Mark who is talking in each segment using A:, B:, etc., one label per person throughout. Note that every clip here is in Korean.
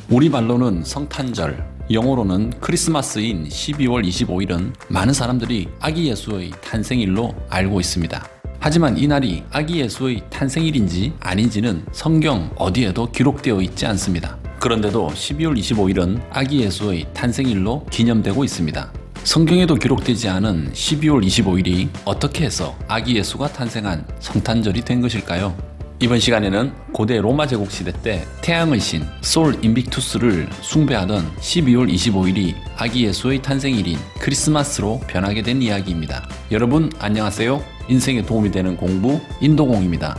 A: 우리 말로는 성탄절, 영어로는 크리스마스인 12월 25일은 많은 사람들이 아기 예수의 탄생일로 알고 있습니다. 하지만 이날이 아기 예수의 탄생일인지 아닌지는 성경 어디에도 기록되어 있지 않습니다. 그런데도 12월 25일은 아기 예수의 탄생일로 기념되고 있습니다. 성경에도 기록되지 않은 12월 25일이 어떻게 해서 아기 예수가 탄생한 성탄절이 된 것일까요? 이번 시간에는 고대 로마 제국 시대 때 태양의 신 솔 인빅투스를 숭배하던 12월 25일이 아기 예수의 탄생일인 크리스마스로 변하게 된 이야기입니다. 여러분 안녕하세요. 인생에 도움이 되는 공부 인도공입니다.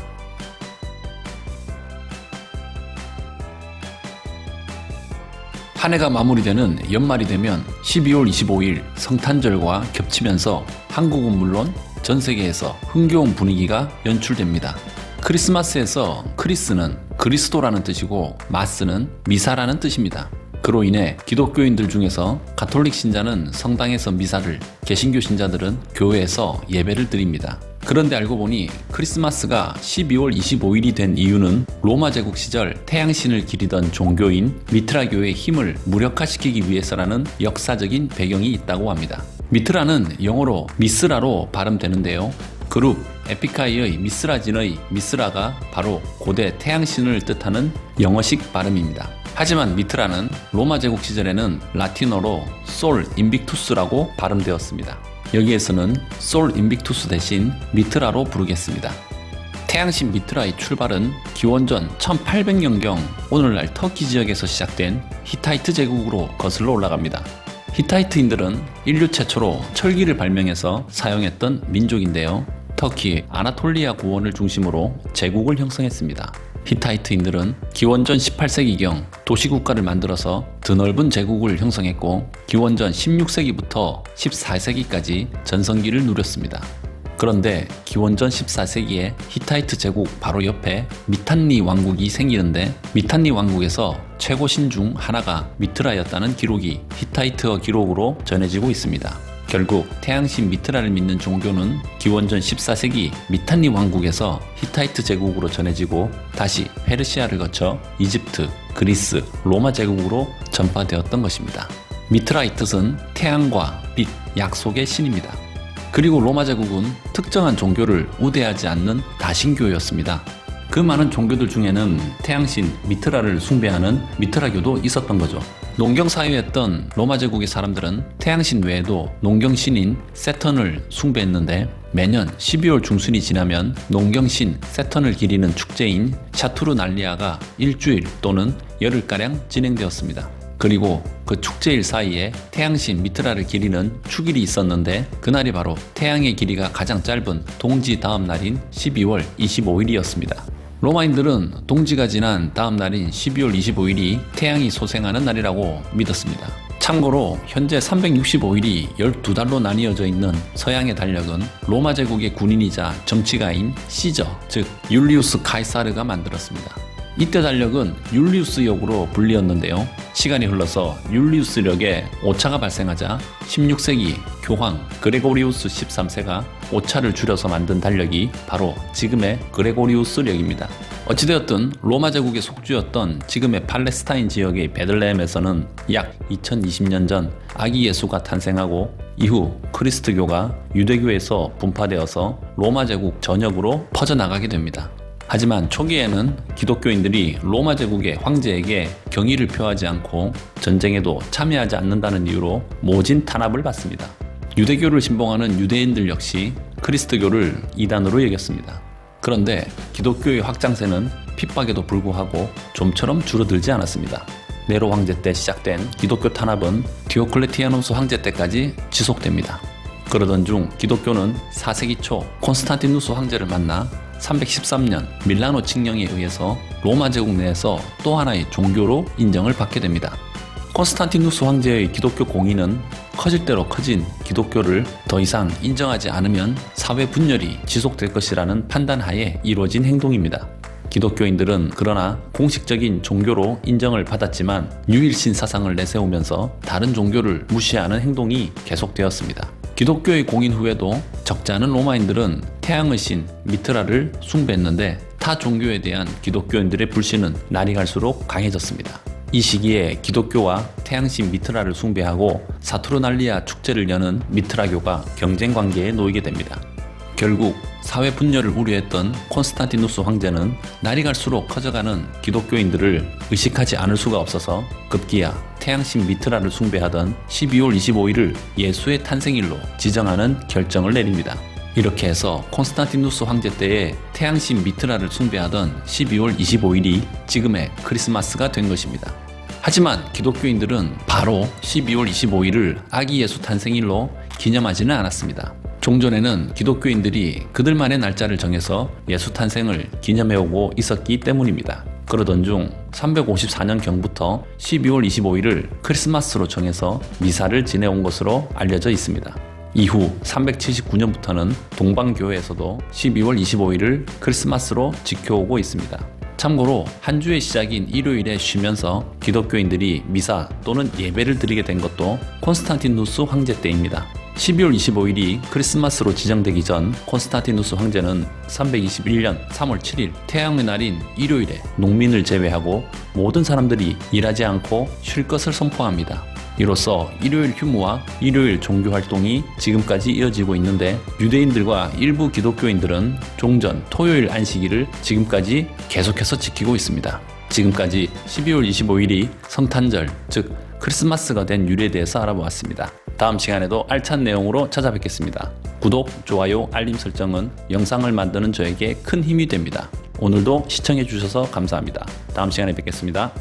A: 한 해가 마무리되는 연말이 되면 12월 25일 성탄절과 겹치면서 한국은 물론 전 세계에서 흥겨운 분위기가 연출됩니다. 크리스마스에서 크리스는 그리스도라는 뜻이고 마스는 미사라는 뜻입니다. 그로 인해 기독교인들 중에서 가톨릭 신자는 성당에서 미사를, 개신교 신자들은 교회에서 예배를 드립니다. 그런데 알고 보니 크리스마스가 12월 25일이 된 이유는 로마 제국 시절 태양신을 기리던 종교인 미트라교의 힘을 무력화시키기 위해서라는 역사적인 배경이 있다고 합니다. 미트라는 영어로 미스라로 발음되는데요. 그룹 에픽하이의 미스라진의 미스라가 바로 고대 태양신을 뜻하는 영어식 발음입니다. 하지만 미트라는 로마 제국 시절에는 라틴어로 솔 인빅투스라고 발음되었습니다. 여기에서는 솔 인빅투스 대신 미트라로 부르겠습니다. 태양신 미트라의 출발은 기원전 1800년경 오늘날 터키 지역에서 시작된 히타이트 제국으로 거슬러 올라갑니다. 히타이트인들은 인류 최초로 철기를 발명해서 사용했던 민족인데요. 터키 아나톨리아 고원을 중심으로 제국을 형성했습니다. 히타이트인들은 기원전 18세기경 도시국가를 만들어서 드넓은 제국을 형성했고 기원전 16세기부터 14세기까지 전성기를 누렸습니다. 그런데 기원전 14세기에 히타이트 제국 바로 옆에 미탄니 왕국이 생기는데 미탄니 왕국에서 최고신 중 하나가 미트라였다는 기록이 히타이트어 기록으로 전해지고 있습니다. 결국 태양신 미트라를 믿는 종교는 기원전 14세기 미탄니 왕국에서 히타이트 제국으로 전해지고 다시 페르시아를 거쳐 이집트, 그리스, 로마 제국으로 전파되었던 것입니다. 미트라의 뜻은 태양과 빛, 약속의 신입니다. 그리고 로마 제국은 특정한 종교를 우대하지 않는 다신교였습니다. 그 많은 종교들 중에는 태양신 미트라를 숭배하는 미트라교도 있었던 거죠. 농경사회였던 로마 제국의 사람들은 태양신 외에도 농경신인 세턴을 숭배했는데 매년 12월 중순이 지나면 농경신 세턴을 기리는 축제인 샤투르날리아가 일주일 또는 열흘가량 진행되었습니다. 그리고 그 축제일 사이에 태양신 미트라를 기리는 축일이 있었는데 그날이 바로 태양의 길이가 가장 짧은 동지 다음 날인 12월 25일이었습니다. 로마인들은 동지가 지난 다음 날인 12월 25일이 태양이 소생하는 날이라고 믿었습니다. 참고로 현재 365일이 12달로 나뉘어져 있는 서양의 달력은 로마 제국의 군인이자 정치가인 시저, 즉 율리우스 카이사르가 만들었습니다. 이때 달력은 율리우스역으로 불리었는데요. 시간이 흘러서 율리우스력에 오차가 발생하자 16세기 교황 그레고리우스 13세가 오차를 줄여서 만든 달력이 바로 지금의 그레고리우스력입니다. 어찌되었든 로마 제국의 속주였던 지금의 팔레스타인 지역의 베들레헴에서는 약 2020년 전 아기 예수가 탄생하고 이후 그리스도교가 유대교에서 분파되어서 로마 제국 전역으로 퍼져나가게 됩니다. 하지만 초기에는 기독교인들이 로마 제국의 황제에게 경의를 표하지 않고 전쟁에도 참여하지 않는다는 이유로 모진 탄압을 받습니다. 유대교를 신봉하는 유대인들 역시 그리스도교를 이단으로 여겼습니다. 그런데 기독교의 확장세는 핍박에도 불구하고 좀처럼 줄어들지 않았습니다. 네로 황제 때 시작된 기독교 탄압은 디오클레티아누스 황제 때까지 지속됩니다. 그러던 중 기독교는 4세기 초 콘스탄티누스 황제를 만나 313년 밀라노 칙령에 의해서 로마 제국 내에서 또 하나의 종교로 인정을 받게 됩니다. 콘스탄티누스 황제의 기독교 공의는 커질 대로 커진 기독교를 더 이상 인정하지 않으면 사회 분열이 지속될 것이라는 판단하에 이루어진 행동입니다. 기독교인들은 그러나 공식적인 종교로 인정을 받았지만 유일신 사상을 내세우면서 다른 종교를 무시하는 행동이 계속되었습니다. 기독교의 공인 후에도 적지 않은 로마인들은 태양의 신 미트라를 숭배했는데 타 종교에 대한 기독교인들의 불신은 날이 갈수록 강해졌습니다. 이 시기에 기독교와 태양신 미트라를 숭배하고 사투르날리아 축제를 여는 미트라교가 경쟁 관계에 놓이게 됩니다. 결국 사회 분열을 우려했던 콘스탄티누스 황제는 날이 갈수록 커져가는 기독교인들을 의식하지 않을 수가 없어서 급기야 태양신 미트라를 숭배하던 12월 25일을 예수의 탄생일로 지정하는 결정을 내립니다. 이렇게 해서 콘스탄티누스 황제 때에 태양신 미트라를 숭배하던 12월 25일이 지금의 크리스마스가 된 것입니다. 하지만 기독교인들은 바로 12월 25일을 아기 예수 탄생일로 기념하지는 않았습니다. 종전에는 기독교인들이 그들만의 날짜를 정해서 예수 탄생을 기념해오고 있었기 때문입니다. 그러던 중 354년경부터 12월 25일을 크리스마스로 정해서 미사를 지내온 것으로 알려져 있습니다. 이후 379년부터는 동방교회에서도 12월 25일을 크리스마스로 지켜오고 있습니다. 참고로 한 주의 시작인 일요일에 쉬면서 기독교인들이 미사 또는 예배를 드리게 된 것도 콘스탄티누스 황제 때입니다. 12월 25일이 크리스마스로 지정되기 전 콘스탄티누스 황제는 321년 3월 7일 태양의 날인 일요일에 농민을 제외하고 모든 사람들이 일하지 않고 쉴 것을 선포합니다. 이로써 일요일 휴무와 일요일 종교 활동이 지금까지 이어지고 있는데 유대인들과 일부 기독교인들은 종전 토요일 안식일을 지금까지 계속해서 지키고 있습니다. 지금까지 12월 25일이 성탄절, 즉 크리스마스가 된 유래에 대해서 알아보았습니다. 다음 시간에도 알찬 내용으로 찾아뵙겠습니다. 구독, 좋아요, 알림 설정은 영상을 만드는 저에게 큰 힘이 됩니다. 오늘도 시청해 주셔서 감사합니다. 다음 시간에 뵙겠습니다.